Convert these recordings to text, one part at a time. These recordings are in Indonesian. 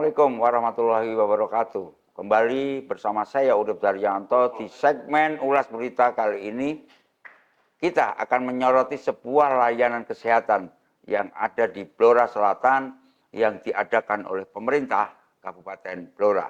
Assalamualaikum warahmatullahi wabarakatuh. Kembali bersama saya Urip Daryanto di segmen Ulas Berita kali ini. Kita akan menyoroti sebuah layanan kesehatan yang ada di Blora Selatan yang diadakan oleh pemerintah Kabupaten Blora.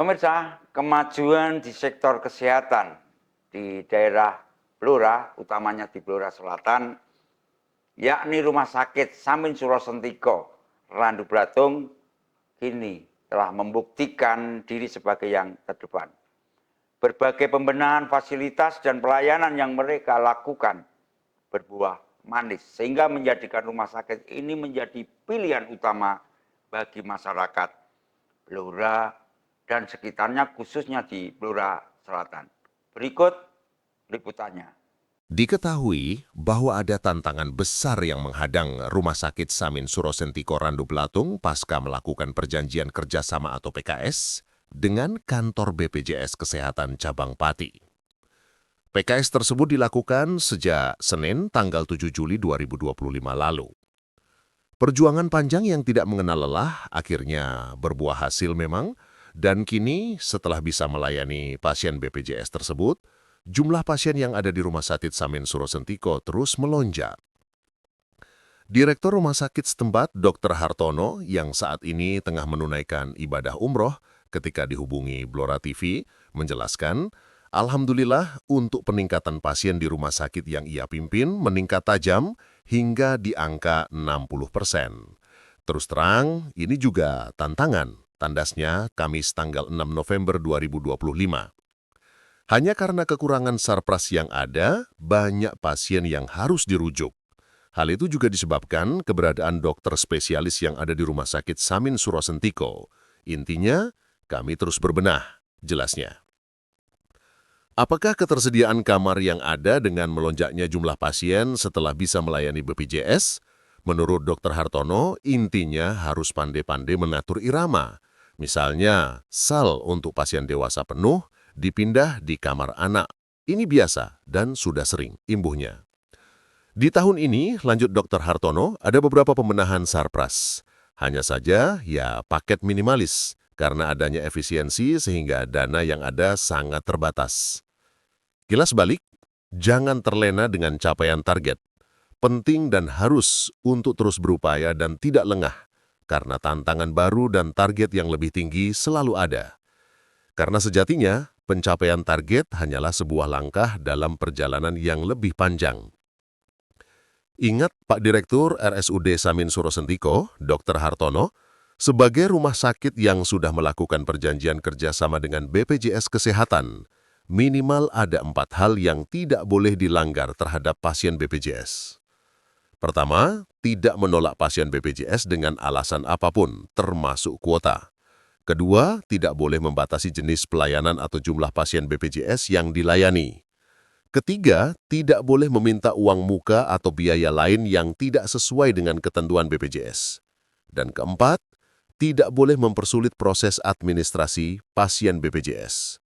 Pemirsa, kemajuan di sektor kesehatan di daerah Blora, utamanya di Blora Selatan, yakni Rumah Sakit Samin Surosentiko, Randu Blatung, kini telah membuktikan diri sebagai yang terdepan. Berbagai pembenahan fasilitas dan pelayanan yang mereka lakukan berbuah manis, sehingga menjadikan rumah sakit ini menjadi pilihan utama bagi masyarakat Blora dan sekitarnya, khususnya di Blora Selatan. Berikut liputannya. Diketahui bahwa ada tantangan besar yang menghadang Rumah Sakit Samin Surosentiko Randu Blatung pasca melakukan perjanjian kerjasama atau PKS dengan kantor BPJS Kesehatan Cabang Pati. PKS tersebut dilakukan sejak Senin tanggal 7 Juli 2025 lalu. Perjuangan panjang yang tidak mengenal lelah akhirnya berbuah hasil memang, dan kini setelah bisa melayani pasien BPJS tersebut, jumlah pasien yang ada di Rumah Sakit Samin Surosentiko terus melonjak. Direktur Rumah Sakit setempat, Dr. Hartono, yang saat ini tengah menunaikan ibadah umroh ketika dihubungi Blora TV, menjelaskan, Alhamdulillah untuk peningkatan pasien di rumah sakit yang ia pimpin meningkat tajam hingga di angka 60%. Terus terang, ini juga tantangan. Tandasnya Kamis tanggal 6 November 2025. Hanya karena kekurangan sarpras yang ada, banyak pasien yang harus dirujuk. Hal itu juga disebabkan keberadaan dokter spesialis yang ada di Rumah Sakit Samin Surosentiko. Intinya, kami terus berbenah, jelasnya. Apakah ketersediaan kamar yang ada dengan melonjaknya jumlah pasien setelah bisa melayani BPJS? Menurut Dr. Hartono, intinya harus pandai-pandai mengatur irama. Misalnya, sal untuk pasien dewasa penuh dipindah di kamar anak. Ini biasa dan sudah sering imbuhnya. Di tahun ini, lanjut Dr. Hartono, ada beberapa pembenahan sarpras. Hanya saja, ya paket minimalis, karena adanya efisiensi sehingga dana yang ada sangat terbatas. Kilas balik, jangan terlena dengan capaian target. Penting dan harus untuk terus berupaya dan tidak lengah, karena tantangan baru dan target yang lebih tinggi selalu ada. Karena sejatinya, pencapaian target hanyalah sebuah langkah dalam perjalanan yang lebih panjang. Ingat Pak Direktur RSUD Samin Surosentiko, Dr. Hartono, sebagai rumah sakit yang sudah melakukan perjanjian kerjasama dengan BPJS Kesehatan, minimal ada 4 hal yang tidak boleh dilanggar terhadap pasien BPJS. Pertama, tidak menolak pasien BPJS dengan alasan apapun, termasuk kuota. Kedua, tidak boleh membatasi jenis pelayanan atau jumlah pasien BPJS yang dilayani. Ketiga, tidak boleh meminta uang muka atau biaya lain yang tidak sesuai dengan ketentuan BPJS. Dan keempat, tidak boleh mempersulit proses administrasi pasien BPJS.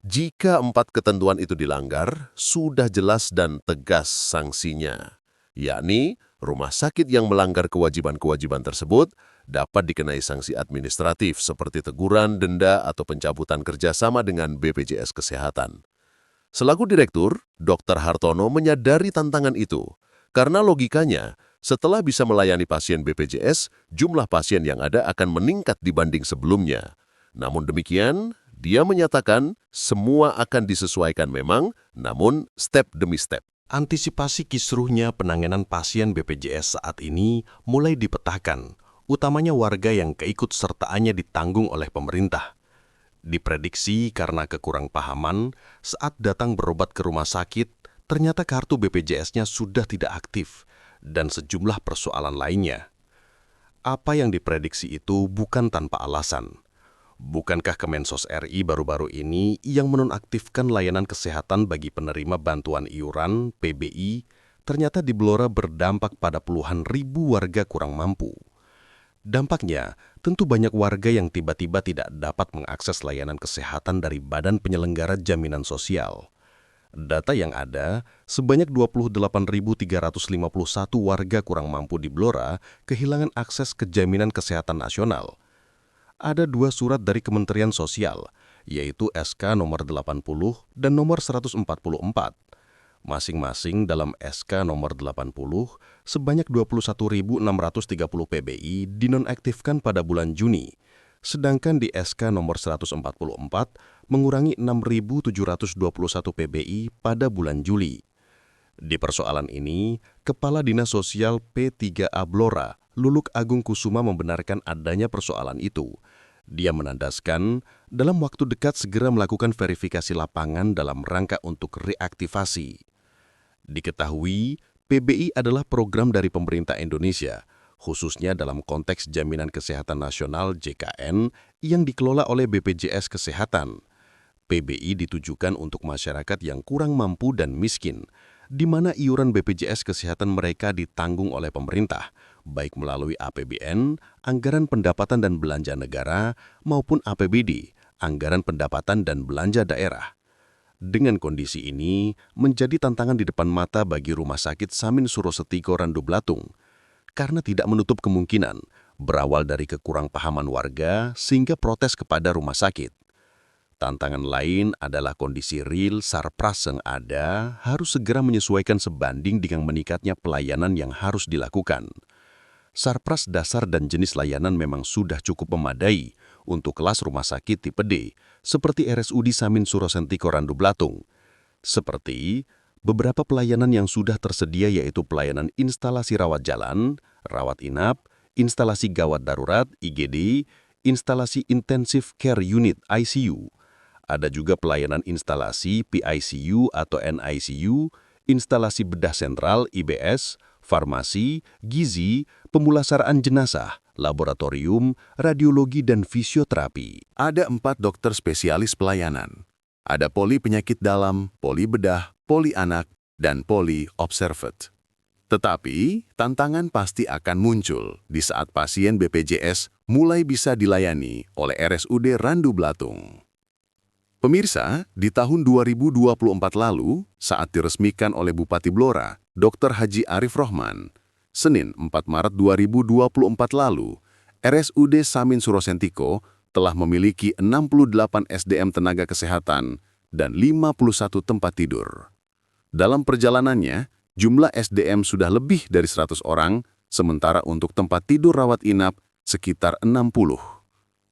Jika 4 ketentuan itu dilanggar, sudah jelas dan tegas sanksinya, yakni rumah sakit yang melanggar kewajiban-kewajiban tersebut dapat dikenai sanksi administratif seperti teguran, denda, atau pencabutan kerjasama dengan BPJS Kesehatan. Selaku Direktur, Dr. Hartono menyadari tantangan itu, karena logikanya, setelah bisa melayani pasien BPJS, jumlah pasien yang ada akan meningkat dibanding sebelumnya. Namun demikian, dia menyatakan semua akan disesuaikan memang, namun step demi step. Antisipasi kisruhnya penanganan pasien BPJS saat ini mulai dipetakan, utamanya warga yang keikutsertaannya ditanggung oleh pemerintah. Diprediksi karena kekurang pahaman, saat datang berobat ke rumah sakit, ternyata kartu BPJS-nya sudah tidak aktif, dan sejumlah persoalan lainnya. Apa yang diprediksi itu bukan tanpa alasan. Bukankah Kemensos RI baru-baru ini yang menonaktifkan layanan kesehatan bagi penerima bantuan iuran (PBI) ternyata di Blora berdampak pada puluhan ribu warga kurang mampu? Dampaknya, tentu banyak warga yang tiba-tiba tidak dapat mengakses layanan kesehatan dari Badan Penyelenggara Jaminan Sosial. Data yang ada, sebanyak 28.351 warga kurang mampu di Blora kehilangan akses ke jaminan kesehatan nasional. Ada 2 surat dari Kementerian Sosial, yaitu SK nomor 80 dan nomor 144. Masing-masing dalam SK nomor 80, sebanyak 21.630 PBI dinonaktifkan pada bulan Juni, sedangkan di SK nomor 144 mengurangi 6.721 PBI pada bulan Juli. Di persoalan ini, Kepala Dinas Sosial P3A Blora, Luluk Agung Kusuma membenarkan adanya persoalan itu. Dia menandaskan dalam waktu dekat segera melakukan verifikasi lapangan dalam rangka untuk reaktivasi. Diketahui, PBI adalah program dari pemerintah Indonesia, khususnya dalam konteks Jaminan Kesehatan Nasional JKN yang dikelola oleh BPJS Kesehatan. PBI ditujukan untuk masyarakat yang kurang mampu dan miskin, di mana iuran BPJS Kesehatan mereka ditanggung oleh pemerintah, baik melalui APBN, Anggaran Pendapatan dan Belanja Negara, maupun APBD, Anggaran Pendapatan dan Belanja Daerah. Dengan kondisi ini, menjadi tantangan di depan mata bagi Rumah Sakit Samin Surosetiko Randu Blatung, karena tidak menutup kemungkinan berawal dari kekurangpahaman warga sehingga protes kepada rumah sakit. Tantangan lain adalah kondisi real Sarpras yang ada harus segera menyesuaikan sebanding dengan meningkatnya pelayanan yang harus dilakukan. Sarpras dasar dan jenis layanan memang sudah cukup memadai untuk kelas rumah sakit tipe D, seperti RSUD Samin Surosetiko Randu Blatung. Seperti beberapa pelayanan yang sudah tersedia yaitu pelayanan instalasi rawat jalan, rawat inap, instalasi gawat darurat IGD, instalasi Intensive Care Unit ICU. Ada juga pelayanan instalasi PICU atau NICU, instalasi bedah sentral IBS, farmasi, gizi, pemulasaraan jenazah, laboratorium, radiologi, dan fisioterapi. Ada 4 dokter spesialis pelayanan. Ada poli penyakit dalam, poli bedah, poli anak, dan poli observat. Tetapi, tantangan pasti akan muncul di saat pasien BPJS mulai bisa dilayani oleh RSUD Randu Blatung. Pemirsa, di tahun 2024 lalu, saat diresmikan oleh Bupati Blora, Dr. Haji Arif Rohman, Senin 4 Maret 2024 lalu, RSUD Samin Surosetiko telah memiliki 68 SDM tenaga kesehatan dan 51 tempat tidur. Dalam perjalanannya, jumlah SDM sudah lebih dari 100 orang, sementara untuk tempat tidur rawat inap sekitar 60.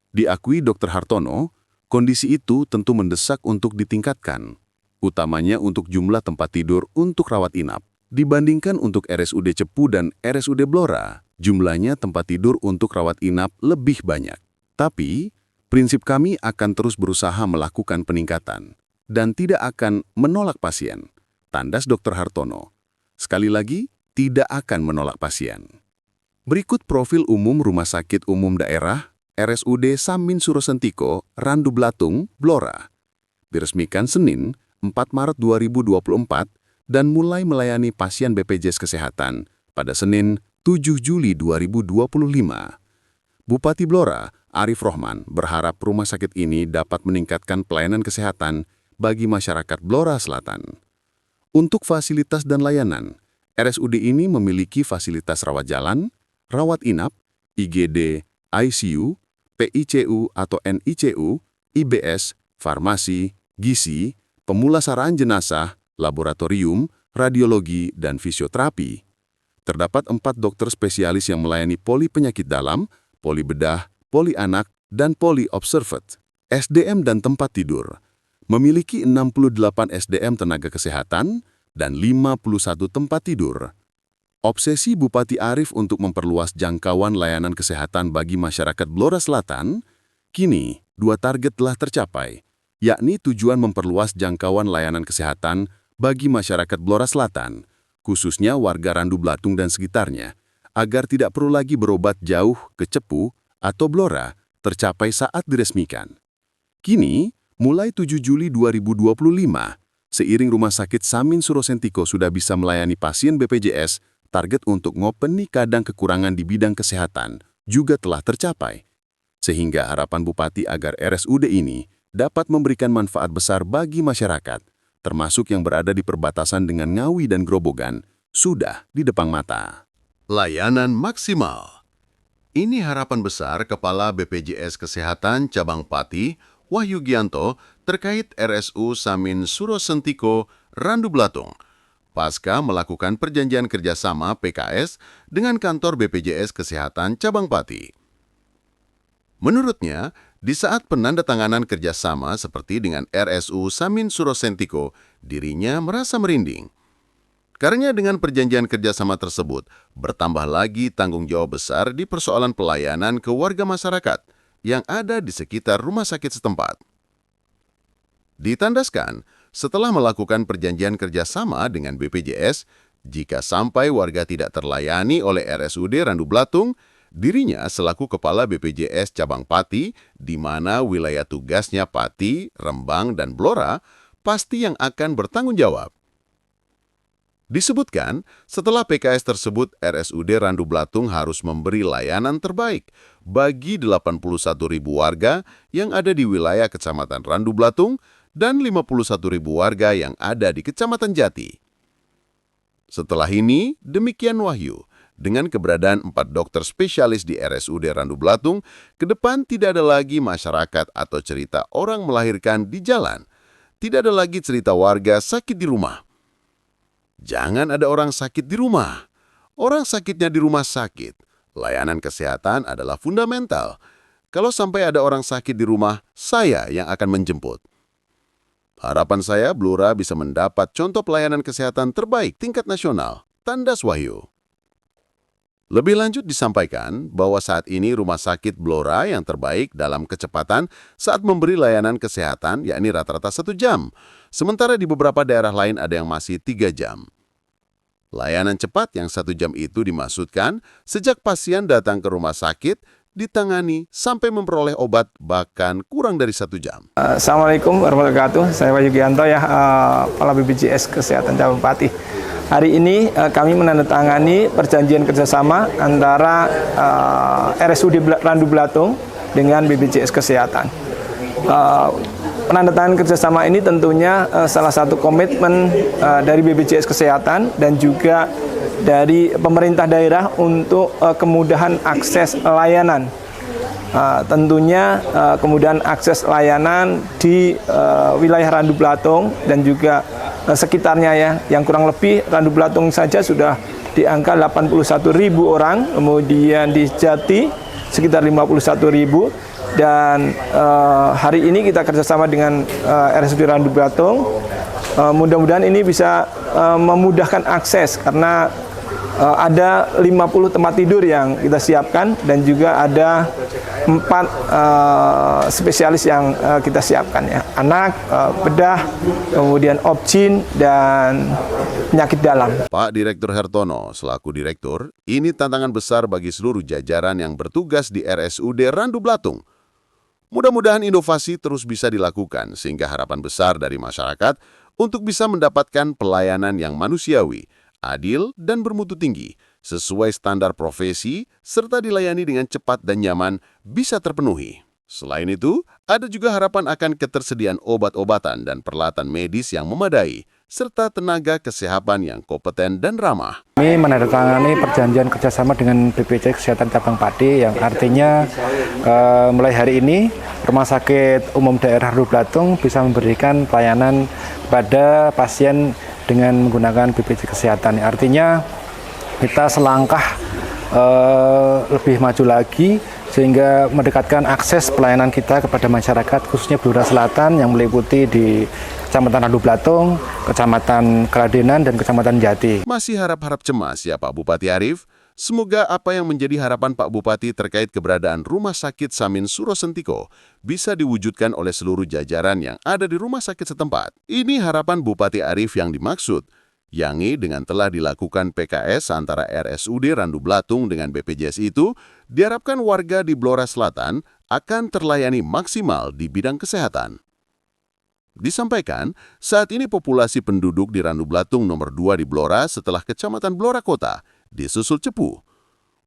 Diakui Dr. Hartono, kondisi itu tentu mendesak untuk ditingkatkan, utamanya untuk jumlah tempat tidur untuk rawat inap. Dibandingkan untuk RSUD Cepu dan RSUD Blora, jumlahnya tempat tidur untuk rawat inap lebih banyak. Tapi, prinsip kami akan terus berusaha melakukan peningkatan dan tidak akan menolak pasien, tandas Dr. Hartono. Sekali lagi, tidak akan menolak pasien. Berikut profil umum Rumah Sakit Umum Daerah RSUD Samin Surosetiko Randu Blatung, Blora. Diresmikan Senin, 4 Maret 2024, dan mulai melayani pasien BPJS Kesehatan pada Senin 7 Juli 2025. Bupati Blora, Arif Rohman, berharap rumah sakit ini dapat meningkatkan pelayanan kesehatan bagi masyarakat Blora Selatan. Untuk fasilitas dan layanan, RSUD ini memiliki fasilitas rawat jalan, rawat inap, IGD, ICU, PICU atau NICU, IBS, farmasi, gizi, pemulasaraan jenazah, laboratorium, radiologi, dan fisioterapi. Terdapat 4 dokter spesialis yang melayani poli penyakit dalam, poli bedah, poli anak, dan poli observat. SDM dan tempat tidur. Memiliki 68 SDM tenaga kesehatan dan 51 tempat tidur. Obsesi Bupati Arif untuk memperluas jangkauan layanan kesehatan bagi masyarakat Blora Selatan, kini 2 target telah tercapai, yakni tujuan memperluas jangkauan layanan kesehatan bagi masyarakat Blora Selatan, khususnya warga Randu Blatung dan sekitarnya, agar tidak perlu lagi berobat jauh ke Cepu atau Blora, tercapai saat diresmikan. Kini, mulai 7 Juli 2025, seiring Rumah Sakit Samin Surosetiko sudah bisa melayani pasien BPJS, target untuk ngopeni kadang kekurangan di bidang kesehatan, juga telah tercapai. Sehingga harapan Bupati agar RSUD ini dapat memberikan manfaat besar bagi masyarakat, termasuk yang berada di perbatasan dengan Ngawi dan Grobogan, sudah di depan mata. Layanan maksimal. Ini harapan besar Kepala BPJS Kesehatan Cabang Pati, Wahyu Gianto, terkait RSU Samin Surosentiko, Randu Blatung, pasca melakukan perjanjian kerjasama PKS dengan kantor BPJS Kesehatan Cabang Pati. Menurutnya, di saat penandatanganan kerjasama seperti dengan RSU Samin Surosentiko, dirinya merasa merinding. Karena dengan perjanjian kerjasama tersebut, bertambah lagi tanggung jawab besar di persoalan pelayanan ke warga masyarakat yang ada di sekitar rumah sakit setempat. Ditandaskan, setelah melakukan perjanjian kerjasama dengan BPJS, jika sampai warga tidak terlayani oleh RSUD Randu Blatung, dirinya selaku Kepala BPJS Cabang Pati, di mana wilayah tugasnya Pati, Rembang, dan Blora, pasti yang akan bertanggung jawab. Disebutkan, setelah PKS tersebut, RSUD Randu Blatung harus memberi layanan terbaik bagi 81.000 warga yang ada di wilayah Kecamatan Randu Blatung dan 51.000 warga yang ada di Kecamatan Jati. Setelah ini, demikian Wahyu, dengan keberadaan 4 dokter spesialis di RSUD Randu Blatung, ke depan tidak ada lagi masyarakat atau cerita orang melahirkan di jalan. Tidak ada lagi cerita warga sakit di rumah. Jangan ada orang sakit di rumah. Orang sakitnya di rumah sakit. Layanan kesehatan adalah fundamental. Kalau sampai ada orang sakit di rumah, saya yang akan menjemput. Harapan saya Blora bisa mendapat contoh pelayanan kesehatan terbaik tingkat nasional. Tandas Wahyu. Lebih lanjut disampaikan bahwa saat ini rumah sakit Blora yang terbaik dalam kecepatan saat memberi layanan kesehatan yakni rata-rata 1 jam. Sementara di beberapa daerah lain ada yang masih 3 jam. Layanan cepat yang 1 jam itu dimaksudkan sejak pasien datang ke rumah sakit, ditangani sampai memperoleh obat bahkan kurang dari 1 jam. Assalamualaikum warahmatullahi wabarakatuh. Saya Wahyu Gianto ya, Kepala BPJS Kesehatan Cabang Pati. Hari ini kami menandatangani perjanjian kerjasama antara RSUD Randu Blatung dengan BPJS Kesehatan. Penandatanganan kerjasama ini tentunya salah satu komitmen dari BPJS Kesehatan dan juga dari pemerintah daerah untuk kemudahan akses layanan. Tentunya kemudahan akses layanan di wilayah Randu Blatung dan juga sekitarnya ya, yang kurang lebih Randu Blatung saja sudah di angka 81.000 orang, kemudian di Jati sekitar 51.000, dan hari ini kita kerjasama dengan RSUD Randu Blatung. Mudah-mudahan ini bisa memudahkan akses karena ada 50 tempat tidur yang kita siapkan dan juga ada 4 spesialis yang kita siapkan ya. Anak, bedah, kemudian obgyn dan penyakit dalam. Pak Direktur Hertono, selaku Direktur, ini tantangan besar bagi seluruh jajaran yang bertugas di RSUD Randu Blatung. Mudah-mudahan inovasi terus bisa dilakukan sehingga harapan besar dari masyarakat untuk bisa mendapatkan pelayanan yang manusiawi, adil, dan bermutu tinggi, sesuai standar profesi, serta dilayani dengan cepat dan nyaman, bisa terpenuhi. Selain itu, ada juga harapan akan ketersediaan obat-obatan dan peralatan medis yang memadai, serta tenaga kesehatan yang kompeten dan ramah. Kami menandatangani perjanjian kerjasama dengan BPJS Kesehatan Cabang Pati yang artinya mulai hari ini Rumah Sakit Umum Daerah Randu Blatung bisa memberikan pelayanan kepada pasien dengan menggunakan BPJS Kesehatan. Artinya kita selangkah lebih maju lagi sehingga mendekatkan akses pelayanan kita kepada masyarakat khususnya Blora Selatan yang meliputi di Kecamatan Randu Blatung, Kecamatan Keradenan, dan Kecamatan Jati. Masih harap-harap cemas ya Pak Bupati Arief? Semoga apa yang menjadi harapan Pak Bupati terkait keberadaan Rumah Sakit Samin Surosentiko bisa diwujudkan oleh seluruh jajaran yang ada di rumah sakit setempat. Ini harapan Bupati Arief yang dimaksud, yakni dengan telah dilakukan PKS antara RSUD Randu Blatung dengan BPJS itu, diharapkan warga di Blora Selatan akan terlayani maksimal di bidang kesehatan. Disampaikan, saat ini populasi penduduk di Randu Blatung nomor 2 di Blora setelah Kecamatan Blora Kota, disusul Cepu.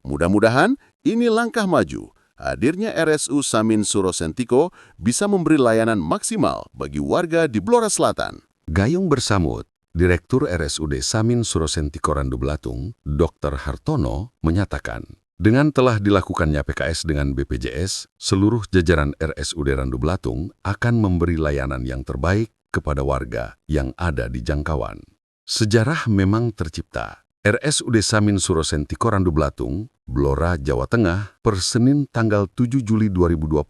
Mudah-mudahan Ini langkah maju. Hadirnya RSU Samin Surosentiko bisa memberi layanan maksimal bagi warga di Blora Selatan. Gayung Bersamut, Direktur RSUD Samin Surosentiko Randu Belatung, Dr. Hartono, menyatakan, dengan telah dilakukannya PKS dengan BPJS, seluruh jajaran RSUD Randu Belatung akan memberi layanan yang terbaik kepada warga yang ada di jangkauan. Sejarah memang tercipta. RSUD Samin Surosentiko Randu Belatung, Blora, Jawa Tengah, per Senin tanggal 7 Juli 2025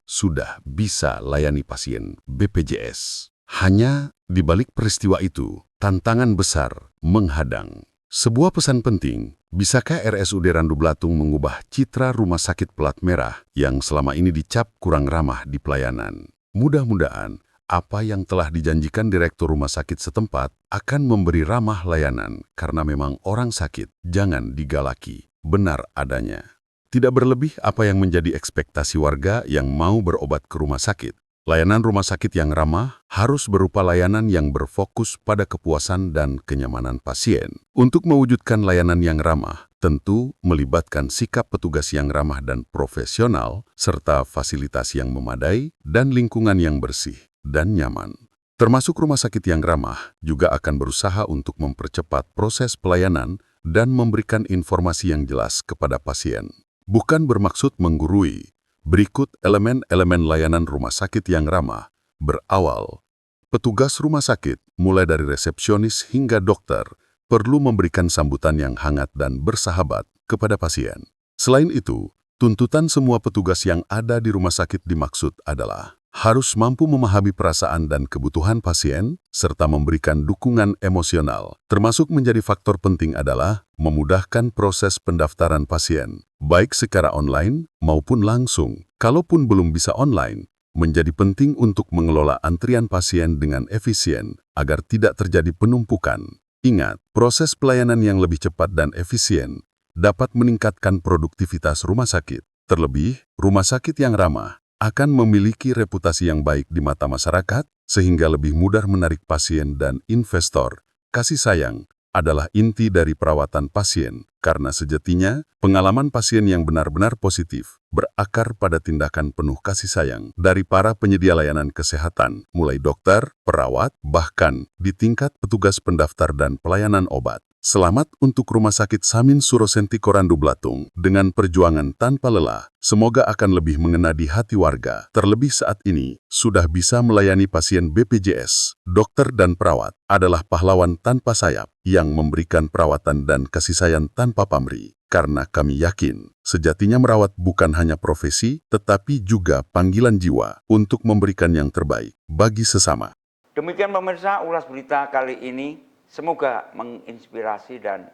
sudah bisa layani pasien BPJS. Hanya di balik peristiwa itu, tantangan besar menghadang. Sebuah pesan penting, bisakah RSUD Randu Belatung mengubah citra rumah sakit pelat merah yang selama ini dicap kurang ramah di pelayanan? Mudah-mudahan apa yang telah dijanjikan Direktur Rumah Sakit setempat akan memberi ramah layanan karena memang orang sakit jangan digalaki, benar adanya. Tidak berlebih apa yang menjadi ekspektasi warga yang mau berobat ke rumah sakit. Layanan rumah sakit yang ramah harus berupa layanan yang berfokus pada kepuasan dan kenyamanan pasien. Untuk mewujudkan layanan yang ramah, tentu melibatkan sikap petugas yang ramah dan profesional, serta fasilitas yang memadai dan lingkungan yang bersih dan nyaman. Termasuk rumah sakit yang ramah juga akan berusaha untuk mempercepat proses pelayanan dan memberikan informasi yang jelas kepada pasien. Bukan bermaksud menggurui. Berikut elemen-elemen layanan rumah sakit yang ramah. Berawal, petugas rumah sakit, mulai dari resepsionis hingga dokter, perlu memberikan sambutan yang hangat dan bersahabat kepada pasien. Selain itu, tuntutan semua petugas yang ada di rumah sakit dimaksud adalah harus mampu memahami perasaan dan kebutuhan pasien, serta memberikan dukungan emosional. Termasuk menjadi faktor penting adalah memudahkan proses pendaftaran pasien, baik secara online maupun langsung. Kalaupun belum bisa online, menjadi penting untuk mengelola antrian pasien dengan efisien agar tidak terjadi penumpukan. Ingat, proses pelayanan yang lebih cepat dan efisien dapat meningkatkan produktivitas rumah sakit. Terlebih, rumah sakit yang ramah akan memiliki reputasi yang baik di mata masyarakat, sehingga lebih mudah menarik pasien dan investor. Kasih sayang adalah inti dari perawatan pasien, karena sejatinya pengalaman pasien yang benar-benar positif berakar pada tindakan penuh kasih sayang dari para penyedia layanan kesehatan, mulai dokter, perawat, bahkan di tingkat petugas pendaftar dan pelayanan obat. Selamat untuk Rumah Sakit Samin Surosentiko Randu Belatung. Dengan perjuangan tanpa lelah, semoga akan lebih mengena di hati warga. Terlebih saat ini, sudah bisa melayani pasien BPJS. Dokter dan perawat adalah pahlawan tanpa sayap yang memberikan perawatan dan kasih sayang tanpa pamrih. Karena kami yakin, sejatinya merawat bukan hanya profesi, tetapi juga panggilan jiwa untuk memberikan yang terbaik bagi sesama. Demikian pemirsa ulas berita kali ini. Semoga menginspirasi dan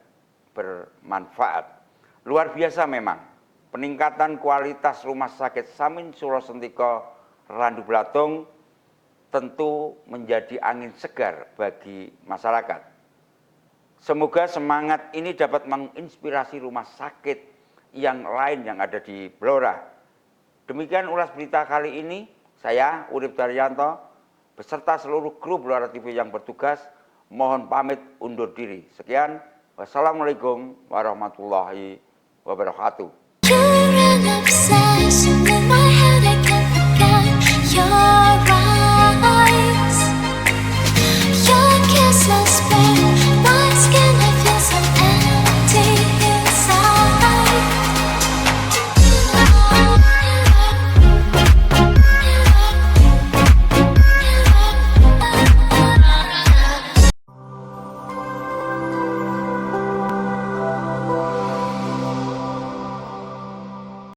bermanfaat. Luar biasa memang, peningkatan kualitas Rumah Sakit Samin Surosentiko Randu Belatung tentu menjadi angin segar bagi masyarakat. Semoga semangat ini dapat menginspirasi rumah sakit yang lain yang ada di Blora. Demikian ulas berita kali ini, saya Urip Daryanto beserta seluruh kru Blora TV yang bertugas mohon pamit undur diri. Sekian, wassalamualaikum warahmatullahi wabarakatuh.